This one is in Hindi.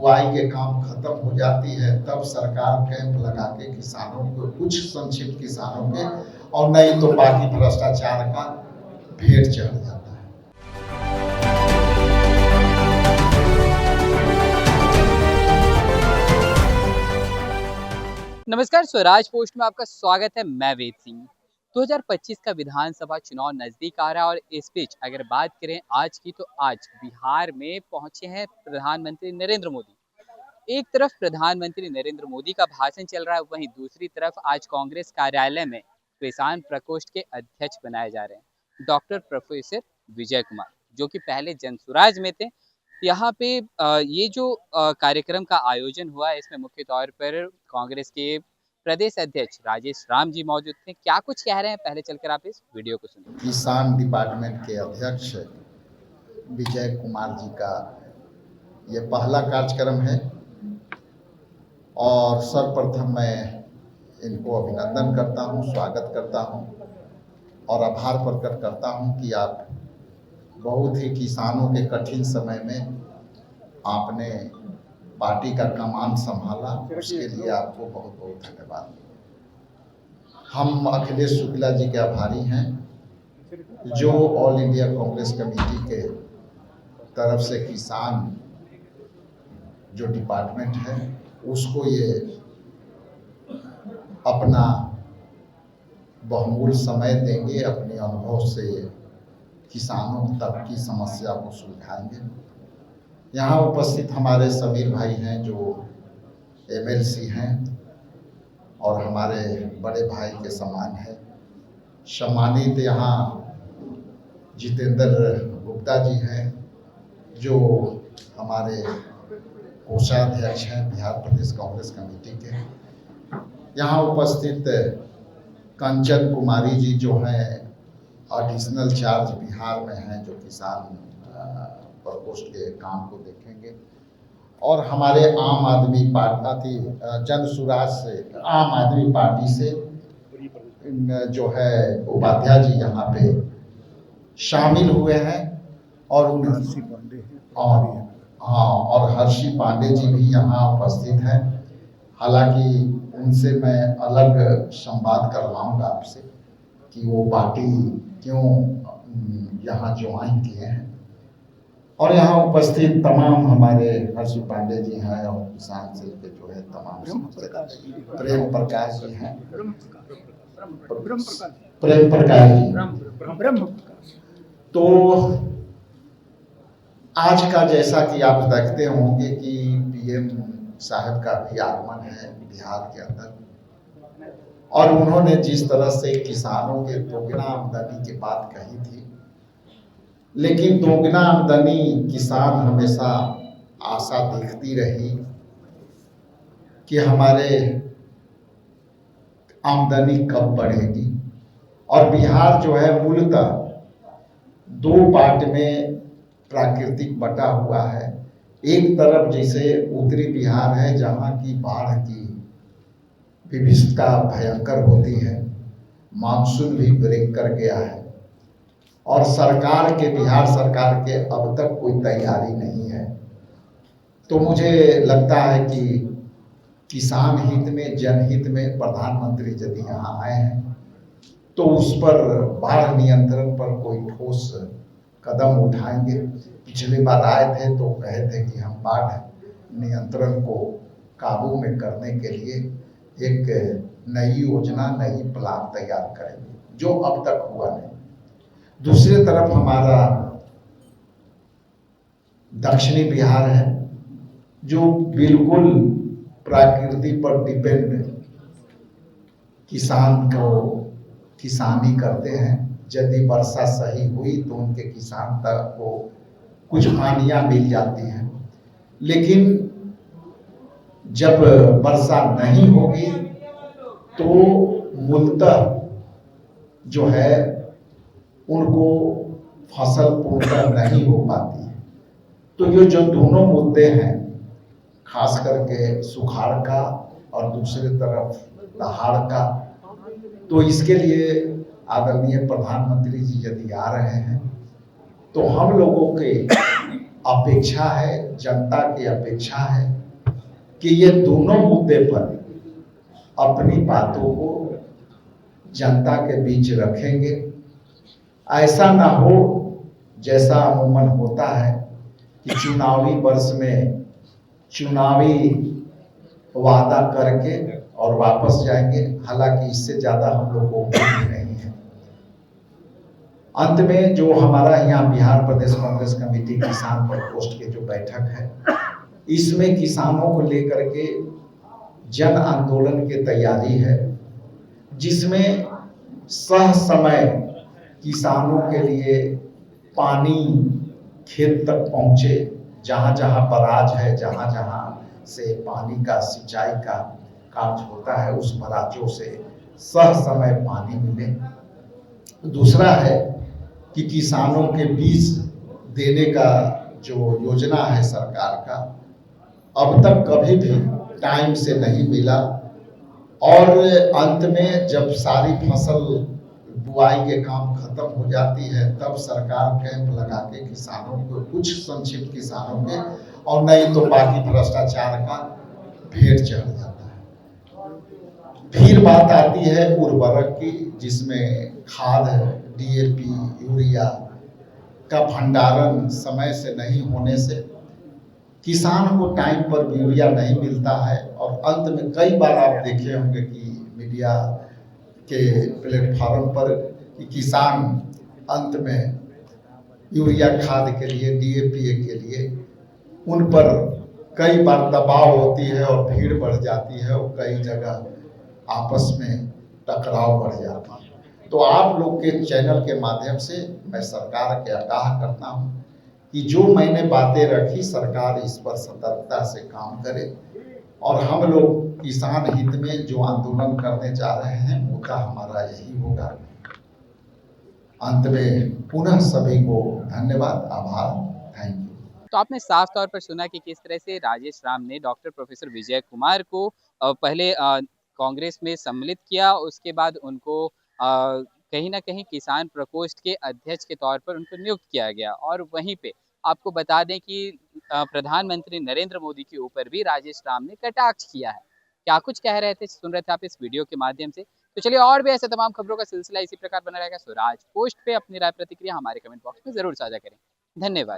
बुआई के काम खत्म हो जाती है तब सरकार कैंप लगा के किसानों को, कुछ संक्षिप्त किसानों के, और नहीं तो बाकी भ्रष्टाचार का भेंट चढ़ जाता है। नमस्कार, स्वराज पोस्ट में आपका स्वागत है। मैं वेद सिंह। 2025 का विधानसभा चुनाव नजदीक आ रहा है और इस बीच अगर बात करें आज की, तो आज बिहार में पहुंचे हैं प्रधानमंत्री नरेंद्र मोदी। एक तरफ प्रधानमंत्री नरेंद्र मोदी का भाषण चल रहा है, वहीं दूसरी तरफ आज कांग्रेस कार्यालय में किसान प्रकोष्ठ के अध्यक्ष बनाए जा रहे हैं डॉक्टर प्रोफेसर विजय कुमार, जो कि पहले जनसुराज में थे। यहाँ पे ये जो कार्यक्रम का आयोजन हुआ है, इसमें मुख्य तौर पर कांग्रेस के प्रदेश अध्यक्ष राजेश राम जी मौजूद थे। क्या कुछ कह रहे हैं, पहले चलकर आप इस वीडियो को सुनिए। किसान डिपार्टमेंट के अध्यक्ष विजय कुमार जी का ये पहला कार्यक्रम है और सर्वप्रथम मैं इनको अभिनंदन करता हूँ, स्वागत करता हूँ और आभार प्रकट करता हूँ कि आप बहुत ही किसानों के कठिन समय में आपने पार्टी का कमान संभाला, उसके लिए आपको बहुत बहुत धन्यवाद। हम अखिलेश शुक्ला जी के आभारी हैं, जो ऑल इंडिया कांग्रेस कमेटी के तरफ से किसान जो डिपार्टमेंट है उसको ये अपना बहुमूल्य समय देंगे, अपने अनुभव से किसानों तक की समस्या को सुलझाएंगे। यहाँ उपस्थित हमारे समीर भाई हैं जो एमएलसी हैं और हमारे बड़े भाई के समान है। सम्मानित यहाँ जितेंद्र गुप्ता जी हैं जो हमारे कोषाध्यक्ष हैं बिहार प्रदेश कांग्रेस कमेटी के। यहाँ उपस्थित कंचन कुमारी जी जो हैं एडिशनल चार्ज बिहार में हैं, जो किसान प्रकोष्ठ के काम को देखेंगे। और हमारे आम आदमी पार्टी जनसुराज से, आम आदमी पार्टी से जो है उपाध्याय जी यहाँ पे शामिल हुए हैं और हर्षी पांडे जी भी यहाँ उपस्थित हैं। हालांकि उनसे मैं अलग संवाद करवाऊंगा आपसे कि वो पार्टी क्यों यहाँ ज्वाइन किए हैं। और यहाँ उपस्थित तमाम हमारे हर्षी पांडे जी हैं और किसान सेल के जो है तमाम प्रेम प्रकाश जी हैं, प्रेम प्रकाश जी। तो आज का जैसा कि आप देखते होंगे कि पीएम साहब का भी आगमन है बिहार के अंदर, और उन्होंने जिस तरह से किसानों के दोगुना आमदनी की बात कही थी, लेकिन दोगुना आमदनी किसान हमेशा आशा देखती रही कि हमारे आमदनी कब बढ़ेगी। और बिहार जो है मूलतः दो पार्ट में प्राकृतिक बटा हुआ है। एक तरफ जैसे उत्तरी बिहार है जहाँ की बाढ़ की विभीषिका भयंकर होती है, मानसून भी ब्रेक कर गया है और बिहार सरकार के अब तक कोई तैयारी नहीं है। तो मुझे लगता है कि किसान हित में, जनहित में प्रधानमंत्री यदि यहाँ आए हैं तो उस पर बाढ़ नियंत्रण पर कोई ठोस कदम उठाएंगे। पिछली बार आए थे तो कहे थे कि हम बाढ़ नियंत्रण को काबू में करने के लिए एक नई योजना, नई प्लान तैयार करेंगे, जो अब तक हुआ नहीं। दूसरी तरफ हमारा दक्षिणी बिहार है जो बिल्कुल प्रकृति पर डिपेंड किसान को किसानी करते हैं। यदि वर्षा सही हुई तो उनके किसान तक को कुछ हानियां मिल जाती हैं, लेकिन जब वर्षा नहीं होगी तो मूलतः जो है उनको फसल पूर्णतः नहीं हो पाती है। तो ये जो दोनों मुद्दे हैं, खास करके सुखाड़ का और दूसरी तरफ दहाड़ का, तो इसके लिए आदरणीय प्रधानमंत्री जी यदि आ रहे हैं तो हम लोगों के अपेक्षा है, जनता की अपेक्षा है कि ये दोनों मुद्दे पर अपनी बातों को जनता के बीच रखेंगे। ऐसा ना हो जैसा अमूमन होता है कि चुनावी वर्ष में चुनावी वादा करके और वापस जाएंगे। हालांकि इससे ज्यादा हम लोग को उम्मीद नहीं है। अंत में जो हमारा यहाँ बिहार प्रदेश कांग्रेस कमेटी किसान प्रकोष्ठ की जो बैठक है, इसमें किसानों को लेकर के जन आंदोलन की तैयारी है, जिसमें सह समय किसानों के लिए पानी खेत तक पहुंचे, जहां जहां बराज है, जहां जहां से पानी का सिंचाई का कार्य होता है, उस बराजों से सह समय पानी मिले। दूसरा है कि किसानों के बीज देने का जो योजना है सरकार का, अब तक कभी भी टाइम से नहीं मिला और अंत में जब सारी फसल बुआई के काम खत्म हो जाती है, तब सरकार कैंप लगा के किसानों को, कुछ संक्षिप्त किसानों के, और नहीं तो बाकी भ्रष्टाचार का भेंट चढ़ जाता है। फिर बात आती है उर्वरक की, जिसमें खाद, डीएपी, यूरिया का भंडारण समय से नहीं होने से किसान को टाइम पर यूरिया नहीं मिलता है। और अंत में कई बार आप देखे होंगे कि मीडिया के प्लेटफॉर्म पर कि किसान अंत में यूरिया खाद के लिए, डीएपी के लिए उन पर कई बार दबाव होती है और भीड़ बढ़ जाती है और कई जगह आपस में टकराव बढ़ जाता है। तो आप लोग के चैनल के माध्यम से मैं सरकार के आगाह करता हूं कि जो मैंने बातें रखी, सरकार इस पर सतर्कता से काम करे और हम लोग किसान हित में जो आंदोलन करने जा रहे हैं, मुद्दा हमारा यही होगा। अंत में पुनः सभी को धन्यवाद, आभार, थैंक यू। तो आपने साफ तौर पर सुना कि किस तरह से राजेश राम ने डॉक्टर प्रोफेसर विजय कुमार को पहले कांग्रेस में सम्मिलित किया, उसके बाद उनको कहीं ना कहीं किसान प्रकोष्ठ के अध्यक्ष के तौर पर उनको नियुक्त किया गया। और वहीं पे आपको बता दें कि प्रधानमंत्री नरेंद्र मोदी के ऊपर भी राजेश राम ने कटाक्ष किया है। क्या कुछ कह रहे थे, सुन रहे थे आप इस वीडियो के माध्यम से। तो चलिए, और भी ऐसे तमाम खबरों का सिलसिला इसी प्रकार बना रहेगा। स्वराज पोस्ट पे अपनी राय प्रतिक्रिया हमारे कमेंट बॉक्स में जरूर साझा करें। धन्यवाद।